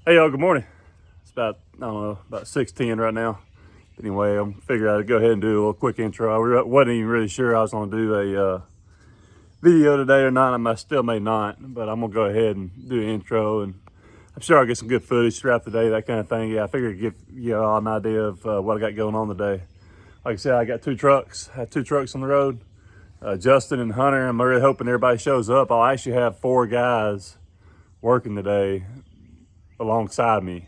Hey y'all, good morning. It's about, I don't know, about 6:10 right now. Anyway, I'm figuring I'd go ahead and do a little quick intro. I wasn't even really sure I was going to do a video today or not. I still may not, but I'm going to go ahead and do an intro, and I'm sure I'll get some good footage throughout the day, that kind of thing. Yeah, I figured I'd give you all an idea of what I got going on today. Like I said, I got two trucks. I have two trucks on the road, Justin and Hunter. I'm really hoping everybody shows up. I'll actually have 4 guys working today alongside me.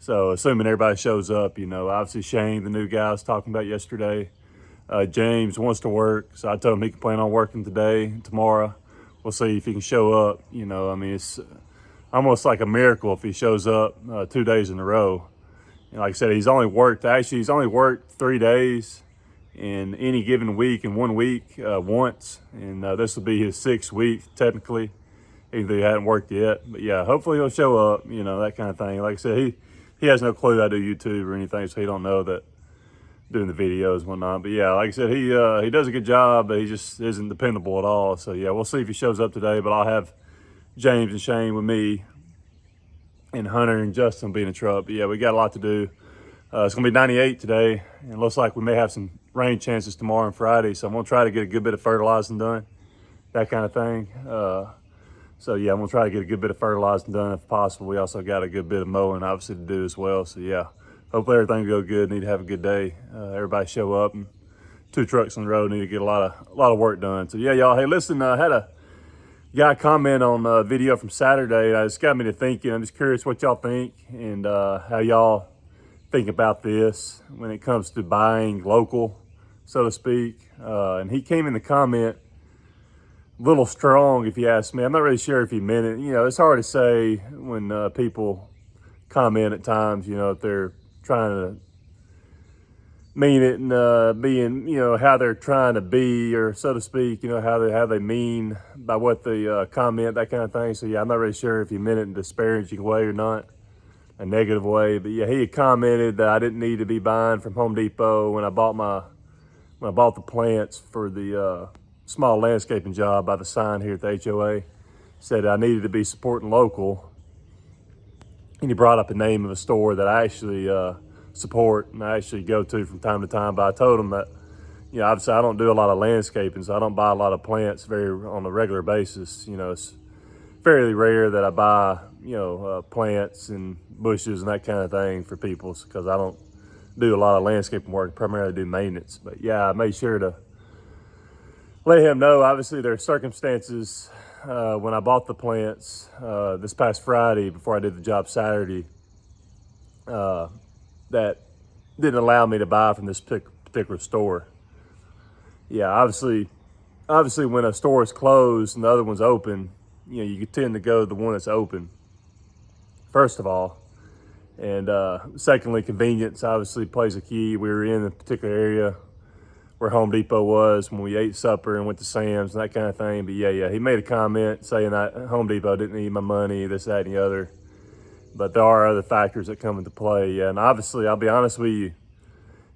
So assuming everybody shows up, obviously Shane, the new guy I was talking about yesterday, James wants to work. So I told him he can plan on working today, tomorrow. We'll see if he can show up. It's almost like a miracle if he shows up 2 days in a row. And like I said, he's only worked 3 days in any given week, in 1 week, once. And this will be his 6th week, technically, even though he hadn't worked yet. But yeah, hopefully he'll show up, that kind of thing. Like I said, he has no clue that I do YouTube or anything, so he don't know that doing the videos and whatnot. But yeah, like I said, he does a good job, but he just isn't dependable at all. So yeah, we'll see if he shows up today. But I'll have James and Shane with me, and Hunter and Justin will be in the truck. But yeah, we got a lot to do. It's gonna be 98 today, and it looks like we may have some rain chances tomorrow and Friday. So I'm gonna try to get a good bit of fertilizing done, that kind of thing. So yeah, I'm gonna try to get a good bit of fertilizing done if possible. We also got a good bit of mowing obviously to do as well. So yeah, hopefully everything will go good. Need to have a good day. Everybody show up, and 2 trucks on the road. Need to get a lot of work done. So yeah, y'all. Hey, listen, I had a guy comment on a video from Saturday. It's got me to thinking. I'm just curious what y'all think and how y'all think about this when it comes to buying local, so to speak. And he came in the comment little strong, if you ask me. I'm not really sure if he meant it. It's hard to say when people comment at times, if they're trying to mean it and being, how they're trying to be, or so to speak, how they mean by what they comment, that kind of thing. So yeah, I'm not really sure if he meant it in a disparaging way or not, a negative way. But yeah, he had commented that I didn't need to be buying from Home Depot when I bought the plants for the small landscaping job by the sign here at the HOA. Said I needed to be supporting local. And he brought up the name of a store that I actually support and I actually go to from time to time. But I told him that, obviously I don't do a lot of landscaping, so I don't buy a lot of plants on a regular basis. It's fairly rare that I buy, plants and bushes and that kind of thing for people, because I don't do a lot of landscaping work, primarily do maintenance. But yeah, I made sure to let him know, obviously, there are circumstances when I bought the plants this past Friday before I did the job Saturday that didn't allow me to buy from this particular store. Yeah, obviously when a store is closed and the other one's open, you tend to go to the one that's open, first of all. And secondly, convenience obviously plays a key. We were in a particular area where Home Depot was when we ate supper and went to Sam's and that kind of thing. But yeah, he made a comment saying that Home Depot didn't need my money, this, that, and the other. But there are other factors that come into play. Yeah, and obviously, I'll be honest with you,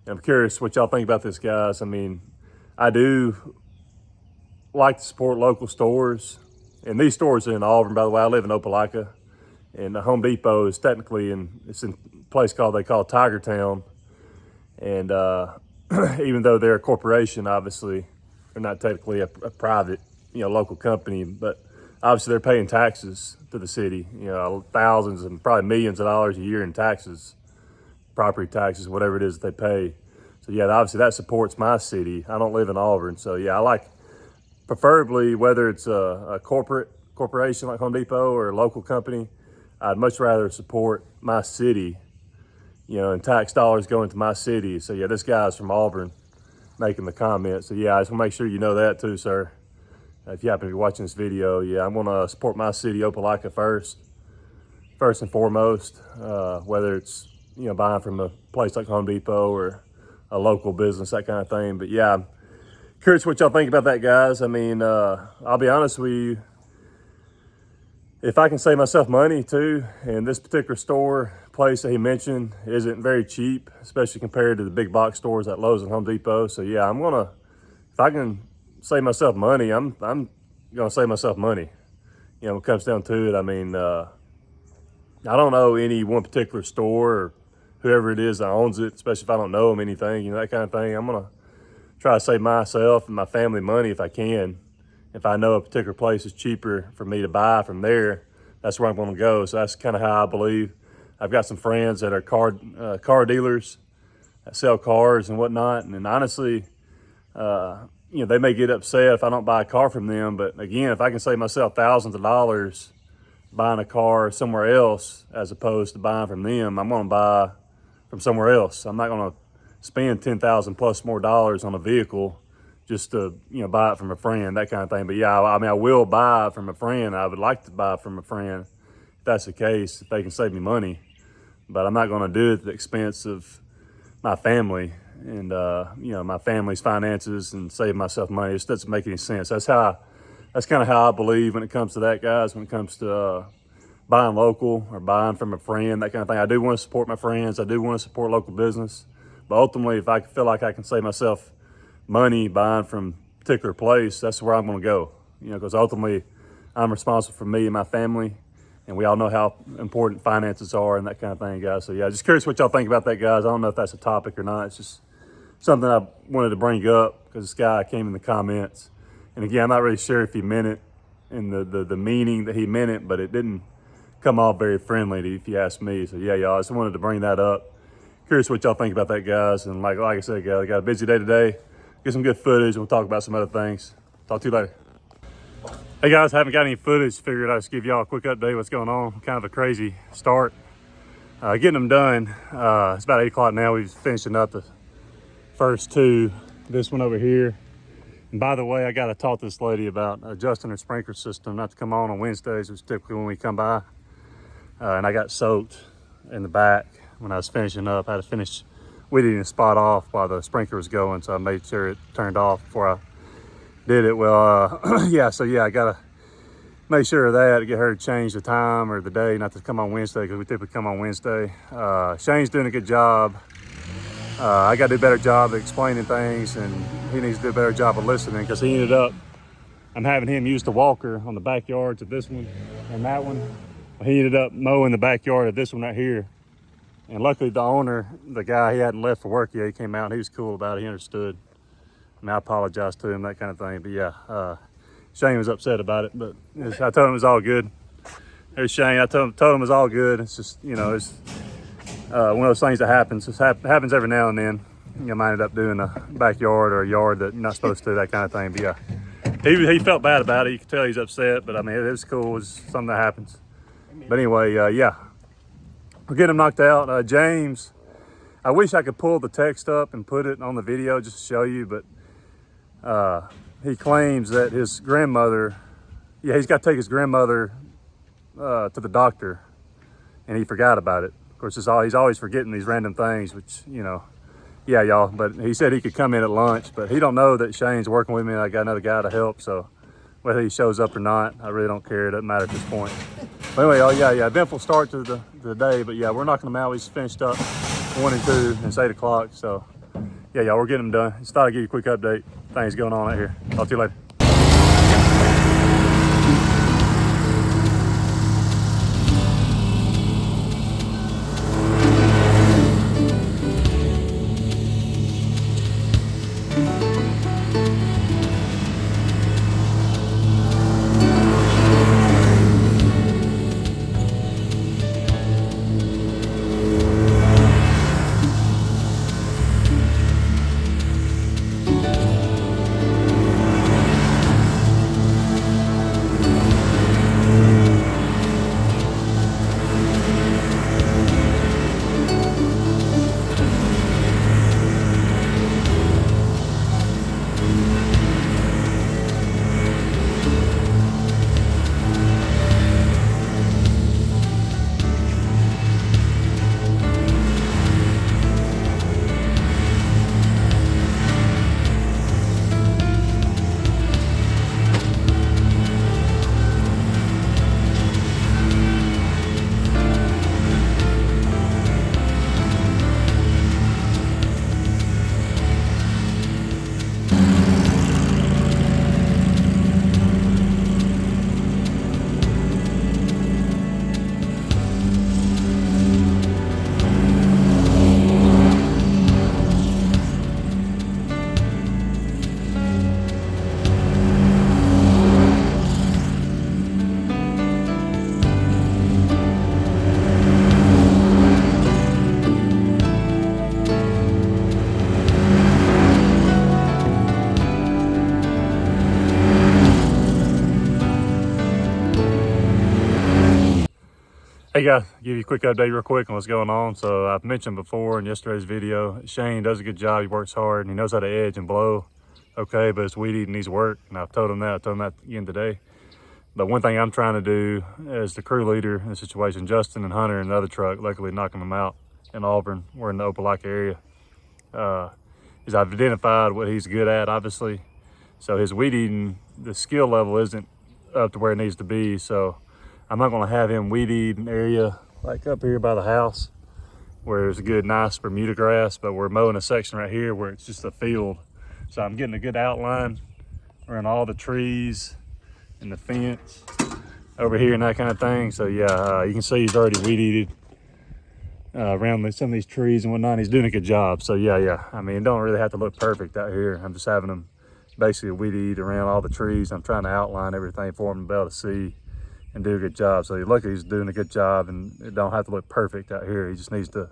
I'm curious what y'all think about this, guys. I mean, I do like to support local stores. And these stores are in Auburn, by the way. I live in Opelika. And the Home Depot is technically it's in a place they call Tiger Town. And even though they're a corporation, obviously, they're not technically a private, local company, but obviously they're paying taxes to the city, thousands and probably millions of dollars a year in taxes, property taxes, whatever it is that they pay. So yeah, obviously that supports my city. I don't live in Auburn. So yeah, I like, preferably, whether it's a corporation like Home Depot or a local company, I'd much rather support my city, and tax dollars going to my city. So yeah, this guy's from Auburn making the comment. So yeah, I just want to make sure you know that too, sir. If you happen to be watching this video, yeah, I'm gonna support my city, Opelika, first and foremost. Whether it's buying from a place like Home Depot or a local business, that kind of thing. But yeah, I'm curious what y'all think about that, guys. I mean, I'll be honest with you. If I can save myself money too, and this particular place that he mentioned isn't very cheap, especially compared to the big box stores at Lowe's and Home Depot. So yeah, if I can save myself money, I'm gonna save myself money. When it comes down to it, I mean, I don't know any one particular store or whoever it is that owns it, especially if I don't know them anything, you know, that kind of thing. I'm going to try to save myself and my family money if I can. If I know a particular place is cheaper for me to buy from there, that's where I'm going to go. So that's kind of how I believe. I've got some friends that are car dealers that sell cars and whatnot. And honestly, you know, they may get upset if I don't buy a car from them. But again, if I can save myself thousands of dollars buying a car somewhere else as opposed to buying from them, I'm going to buy from somewhere else. I'm not going to spend $10,000 plus more dollars on a vehicle just to, you know, buy it from a friend, that kind of thing. But yeah, I mean, I will buy it from a friend. I would like to buy it from a friend if that's the case, if they can save me money. But I'm not going to do it at the expense of my family and, you know, my family's finances and save myself money. It just doesn't make any sense. That's kind of how I believe when it comes to that, guys, when it comes to buying local or buying from a friend, that kind of thing. I do want to support my friends. I do want to support local business. But ultimately, if I feel like I can save myself money buying from a particular place, that's where I'm going to go. You know, because ultimately, I'm responsible for me and my family. And we all know how important finances are and that kind of thing, guys. So yeah, just curious what y'all think about that, guys. I don't know if that's a topic or not. It's just something I wanted to bring up because this guy came in the comments. And again, I'm not really sure if he meant it in the meaning that he meant it, but it didn't come off very friendly if you ask me. So yeah, y'all, I just wanted to bring that up. Curious what y'all think about that, guys. And like I said, guys, I got a busy day today. Get some good footage and we'll talk about some other things. Talk to you later. Hey guys, haven't got any footage. Figured I'd just give y'all a quick update what's going on. Kind of a crazy start. Getting them done. It's about 8 o'clock now. We're finishing up the first two. This one over here. And by the way, I got to talk to this lady about adjusting her sprinkler system not to come on Wednesdays, which is typically when we come by. And I got soaked in the back when I was finishing up. I had to finish weeding the spot off while the sprinkler was going, so I made sure it turned off before I did it. Well, yeah, so yeah, I gotta make sure of that to get her to change the time or the day, not to come on Wednesday, because we typically come on Wednesday. Shane's doing a good job. I gotta do a better job of explaining things, and he needs to do a better job of listening, because he ended up, I'm having him use the walker on the backyards of this one and that one. He ended up mowing the backyard of this one right here. And luckily the owner, the guy, he hadn't left for work yet. He came out and he was cool about it. He understood. And I apologized to him, that kind of thing. But yeah, Shane was upset about it, but I told him it was all good. There's Shane. I told him it was all good. It's just, you know, it's one of those things that happens. It happens every now and then. You know, I ended up doing a backyard or a yard that you're not supposed to, that kind of thing. But yeah, he felt bad about it. You can tell he's upset, but I mean, it was cool. It's something that happens. But anyway, yeah, we're getting him knocked out. James, I wish I could pull the text up and put it on the video just to show you, but he claims that his grandmother, yeah, he's got to take his grandmother to the doctor, and he forgot about it. Of course, he's always forgetting these random things, which, you know, yeah, y'all. But he said he could come in at lunch, but he don't know that Shane's working with me and I got another guy to help. So whether he shows up or not, I really don't care. It doesn't matter at this point. But anyway, oh yeah, eventful start to the day. But yeah, we're knocking them out. We just finished up 1 and 2, and it's 8 o'clock. So yeah, y'all, we're getting them done. Just thought I'd give you a quick update. Things going on out here. Talk to you later. Hey guys, give you a quick update real quick on what's going on. So I've mentioned before in yesterday's video, Shane does a good job. He works hard and he knows how to edge and blow. Okay, but it's weed eating needs work. And I've told him that. I told him that again today. But one thing I'm trying to do as the crew leader in the situation, Justin and Hunter in the other truck, luckily knocking them out in Auburn, we're in the Opelika area, is I've identified what he's good at, obviously. So his weed eating, the skill level isn't up to where it needs to be. So I'm not going to have him weed eat an area like up here by the house where there's a good, nice Bermuda grass, but we're mowing a section right here where it's just a field. So I'm getting a good outline around all the trees and the fence over here and that kind of thing. So yeah, you can see he's already weed eated around some of these trees and whatnot. He's doing a good job. So yeah. I mean, it don't really have to look perfect out here. I'm just having him basically weed eat around all the trees. I'm trying to outline everything for him to be able to see and do a good job. So luckily he's doing a good job, and it don't have to look perfect out here. He just needs to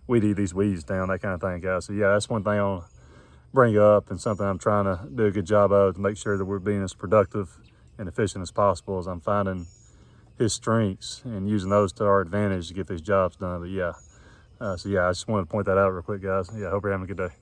weed eat these weeds down, that kind of thing, guys. So yeah, that's one thing I want to bring up, and something I'm trying to do a good job of to make sure that we're being as productive and efficient as possible, as I'm finding his strengths and using those to our advantage to get these jobs done. But yeah, so yeah, I just wanted to point that out real quick, guys. Yeah, I hope you're having a good day.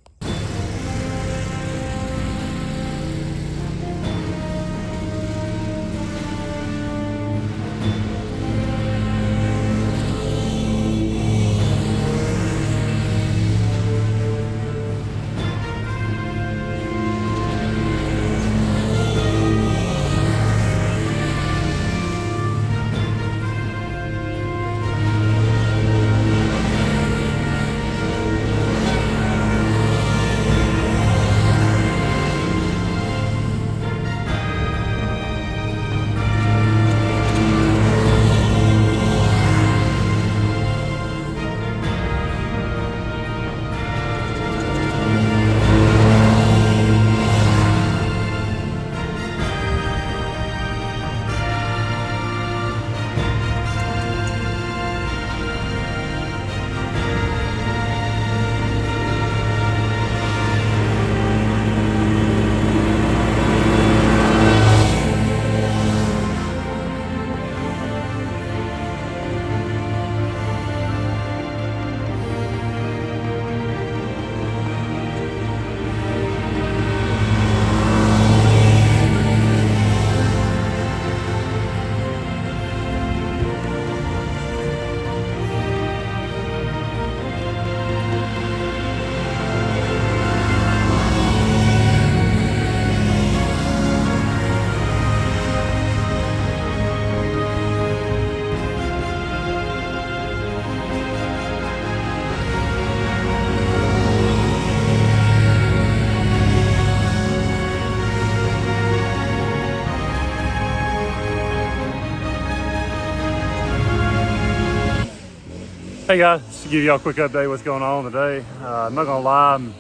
Hey guys, just to give y'all a quick update what's going on today. I'm not gonna lie, I'm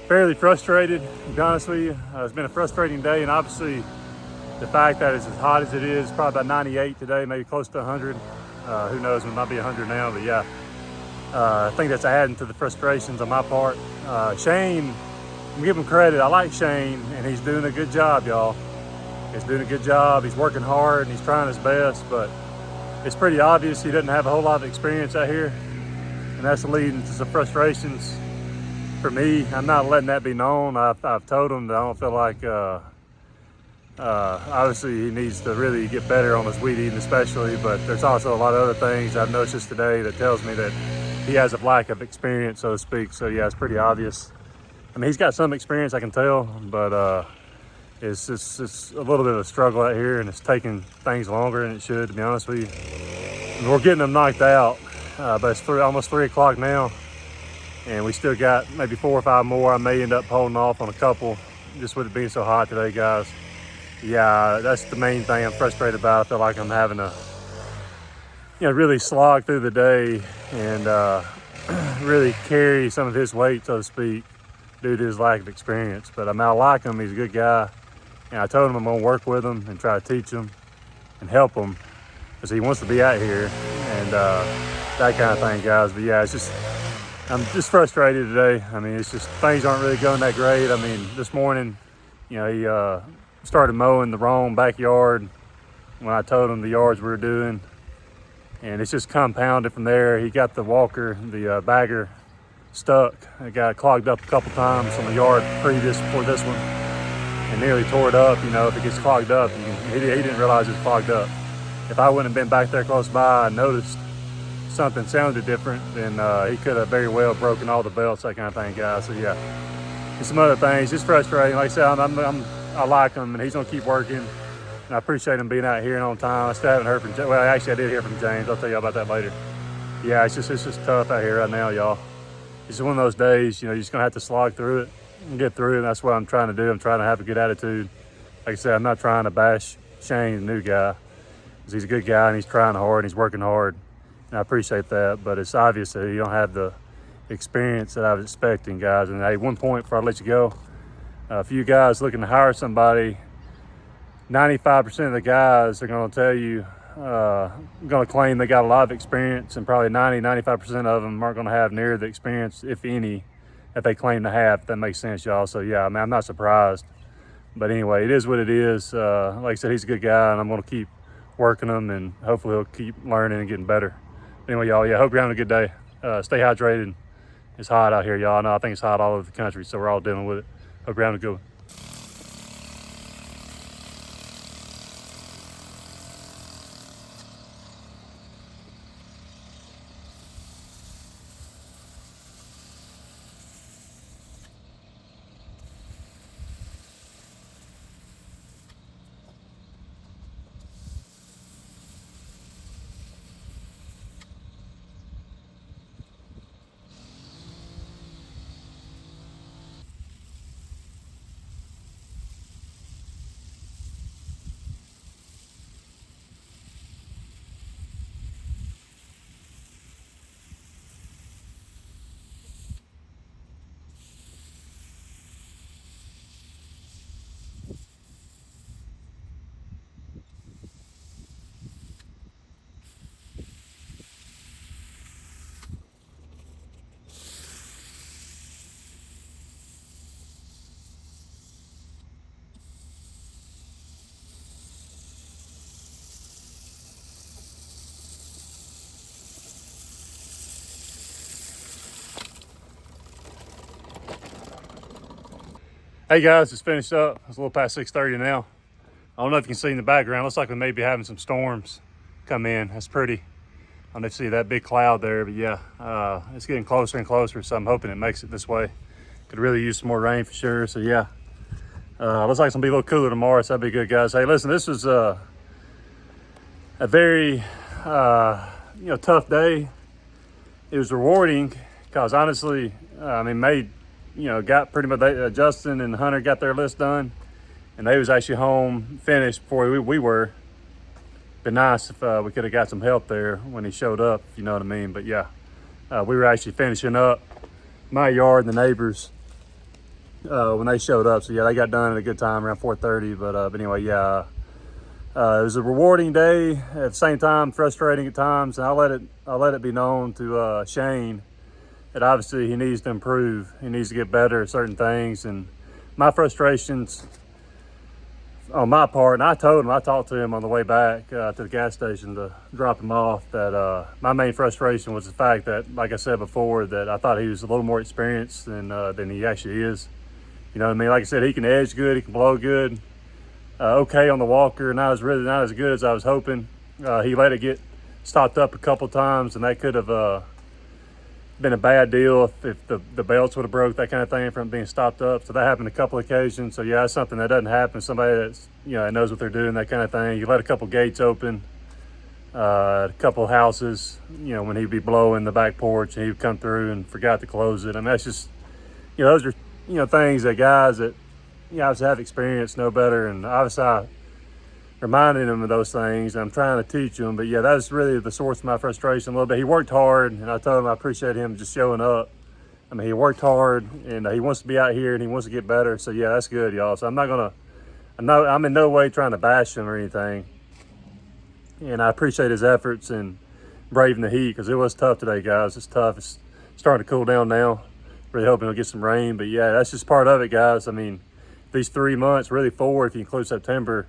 fairly frustrated, to be honest with you. It's been a frustrating day, and obviously the fact that it's as hot as it is, probably about 98 today, maybe close to 100. Who knows, it might be 100 now, but yeah. I think that's adding to the frustrations on my part. Shane, I'm giving him credit. I like Shane, and he's doing a good job, y'all. He's doing a good job. He's working hard and he's trying his best, but it's pretty obvious he doesn't have a whole lot of experience out here, and that's leading to some frustrations for me. I'm not letting that be known. I've told him that I don't feel like, obviously he needs to really get better on his weed eating especially, but there's also a lot of other things I've noticed today that tells me that he has a lack of experience, so to speak. So yeah, it's pretty obvious. I mean, he's got some experience, I can tell, but it's a little bit of a struggle out here, and it's taking things longer than it should, to be honest with you. And we're getting them knocked out, but it's almost 3 o'clock now, and we still got maybe 4 or 5 more. I may end up holding off on a couple, just with it being so hot today, guys. Yeah, that's the main thing I'm frustrated about. I feel like I'm having to, really slog through the day and really carry some of his weight, so to speak, due to his lack of experience. But I like him. He's a good guy. And I told him I'm gonna work with him and try to teach him and help him, because he wants to be out here and that kind of thing, guys. But yeah, I'm just frustrated today. I mean, it's just things aren't really going that great. I mean, this morning, he started mowing the wrong backyard when I told him the yards we were doing. and it's just compounded from there. He got the walker, the bagger, stuck. It got clogged up a couple times on the yard previous before this one, and nearly tore it up. You know, if it gets clogged up, he didn't realize it was clogged up. If I wouldn't have been back there close by and noticed something sounded different, then he could have very well broken all the belts, that kind of thing, guys. So yeah, and some other things, just frustrating. Like I said, I like him, and he's gonna keep working. And I appreciate him being out here and on time. I still haven't heard from James. Well, actually, I did hear from James. I'll tell you about that later. Yeah, it's just tough out here right now, y'all. It's just one of those days, you know, you're just gonna have to slog through it and get through it. And that's what I'm trying to do. I'm trying to have a good attitude. Like I said, I'm not trying to bash Shane, the new guy, because he's a good guy and he's trying hard and he's working hard. And I appreciate that, but it's obvious that you don't have the experience that I was expecting, guys. And hey, one point before I let you go, if you guys looking to hire somebody, 95% of the guys are going to tell you, going to claim they got a lot of experience, and probably 95% of them aren't going to have near the experience, if any, that they claim to have, if that makes sense, y'all. So yeah, I mean, I'm not surprised. But anyway, it is what it is. Like I said, he's a good guy, and I'm going to keep working him, and hopefully he'll keep learning and getting better. Anyway, y'all, yeah, hope you're having a good day. Stay hydrated. It's hot out here, y'all. I think it's hot all over the country, so we're all dealing with it. Hope you're having a good one. Hey guys, it's finished up. It's a little past 6:30 now. I don't know if you can see in the background. Looks like we may be having some storms come in. That's pretty. I don't know if you see that big cloud there, but yeah, it's getting closer and closer. So I'm hoping it makes it this way. Could really use some more rain for sure. So yeah, looks like it's gonna be a little cooler tomorrow. So that'd be good, guys. Hey, listen, this was a very tough day. It was rewarding because honestly, got pretty much, Justin and Hunter got their list done, and they was actually home finished before we were. Been nice if we could have got some help there when he showed up, if you know what I mean. But yeah, we were actually finishing up my yard and the neighbors when they showed up. So yeah, they got done at a good time around 4:30. But anyway, yeah, it was a rewarding day. At the same time, frustrating at times. And I'll let it be known to Shane that obviously he needs to improve. He needs to get better at certain things. And my frustrations on my part, and I talked to him on the way back to the gas station to drop him off, that my main frustration was the fact that, like I said before, that I thought he was a little more experienced than he actually is. You know what I mean? Like I said, he can edge good, he can blow good, okay on the walker, not as good as I was hoping. He let it get stopped up a couple times, and that could have been a bad deal if the belts would have broke, that kind of thing, from being stopped up. So that happened a couple occasions. So yeah, that's something that doesn't happen. Somebody that's, knows what they're doing, that kind of thing. You let a couple gates open, a couple houses, when he'd be blowing the back porch and he'd come through and forgot to close it. I mean, that's just, those are, things that guys that, obviously have experience know better. And obviously I reminding him of those things. I'm trying to teach him, but yeah, that's really the source of my frustration a little bit. He worked hard, and I told him I appreciate him just showing up. I mean, he worked hard, and he wants to be out here, and he wants to get better. So yeah, that's good, y'all. So I'm in no way trying to bash him or anything. And I appreciate his efforts and braving the heat, because it was tough today, guys. It's tough. It's starting to cool down now. Really hoping we'll get some rain, but yeah, that's just part of it, guys. I mean, these 3 months, really 4 if you include September,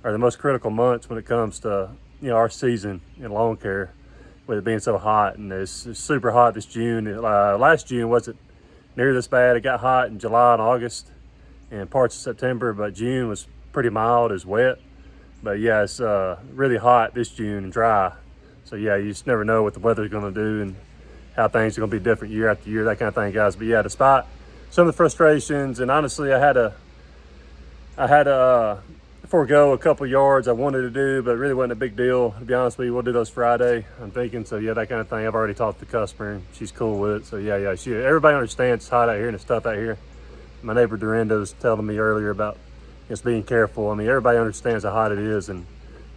are the most critical months when it comes to our season in lawn care. with it being so hot. And it's super hot this June. Last June wasn't near this bad. It got hot in July and August and parts of September, but June was pretty mild, as wet. But yeah, it's really hot this June and dry. So yeah, you just never know what the weather's gonna do and how things are gonna be different year after year, that kind of thing, guys. But yeah, despite some of the frustrations, and honestly, I had to forego a couple yards I wanted to do, but it really wasn't a big deal. To be honest with you, we'll do those Friday, I'm thinking. So yeah, that kind of thing. I've already talked to the customer and she's cool with it. So yeah, everybody understands it's hot out here and it's tough out here. My neighbor Dorinda was telling me earlier about just being careful. I mean, everybody understands how hot it is and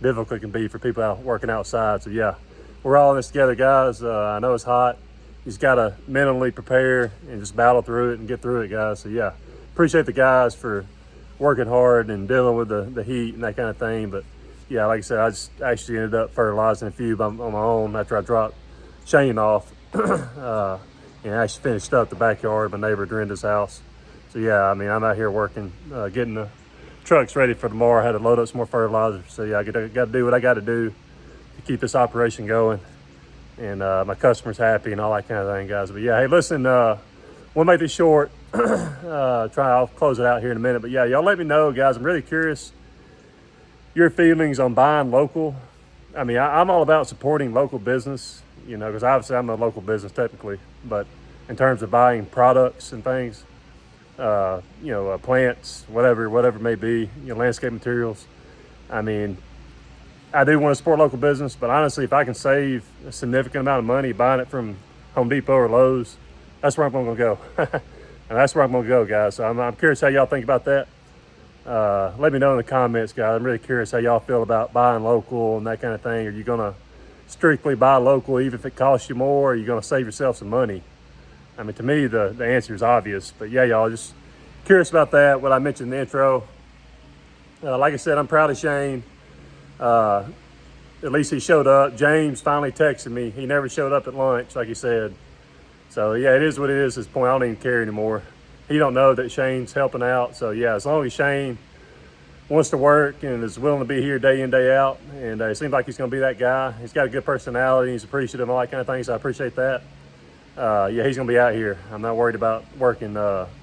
difficult it can be for people out working outside. So yeah, we're all in this together, guys. I know it's hot. You just gotta mentally prepare and just battle through it and get through it, guys. So yeah, appreciate the guys for working hard and dealing with the heat and that kind of thing. But yeah, like I said, I just actually ended up fertilizing a few on my own after I dropped Shane off and actually finished up the backyard of my neighbor Dorinda's house. So yeah, I mean, I'm out here working, getting the trucks ready for tomorrow. I had to load up some more fertilizer. So yeah, I got to do what I got to do to keep this operation going, and my customers happy and all that kind of thing, guys. But yeah, hey, listen, we'll make this short. I'll close it out here in a minute. But yeah, y'all let me know, guys. I'm really curious your feelings on buying local. I mean, I'm all about supporting local business, you know, because obviously I'm a local business technically, but in terms of buying products and things, plants, whatever it may be, landscape materials. I mean, I do want to support local business, but honestly, if I can save a significant amount of money buying it from Home Depot or Lowe's, that's where I'm going to go. And that's where I'm going to go, guys. So I'm curious how y'all think about that. Let me know in the comments, guys. I'm really curious how y'all feel about buying local and that kind of thing. Are you going to strictly buy local even if it costs you more? Or are you going to save yourself some money? I mean, to me, the answer is obvious. But yeah, y'all, just curious about that, what I mentioned in the intro. Like I said, I'm proud of Shane. At least he showed up. James finally texted me. He never showed up at lunch, like he said. So yeah, it is what it is at this point. I don't even care anymore. He don't know that Shane's helping out. So yeah, as long as Shane wants to work and is willing to be here day in, day out, and it seems like he's going to be that guy. He's got a good personality. He's appreciative and all that kind of thing, so I appreciate that. Yeah, he's going to be out here. I'm not worried about working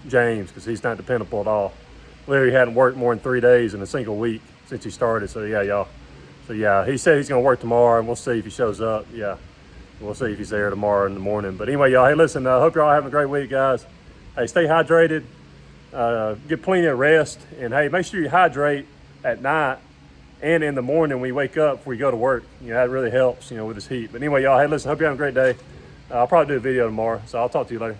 James because he's not dependable at all. Literally hadn't worked more than 3 days in a single week since he started. So yeah, y'all. So yeah, he said he's going to work tomorrow, and we'll see if he shows up. Yeah, we'll see if he's there tomorrow in the morning. But anyway, y'all, hey, listen, hope you're all having a great week, guys. Hey, stay hydrated, get plenty of rest, and hey, make sure you hydrate at night and in the morning when you wake up before you go to work. That really helps, with this heat. But anyway, y'all, hey, listen, hope you're having a great day. I'll probably do a video tomorrow, so I'll talk to you later.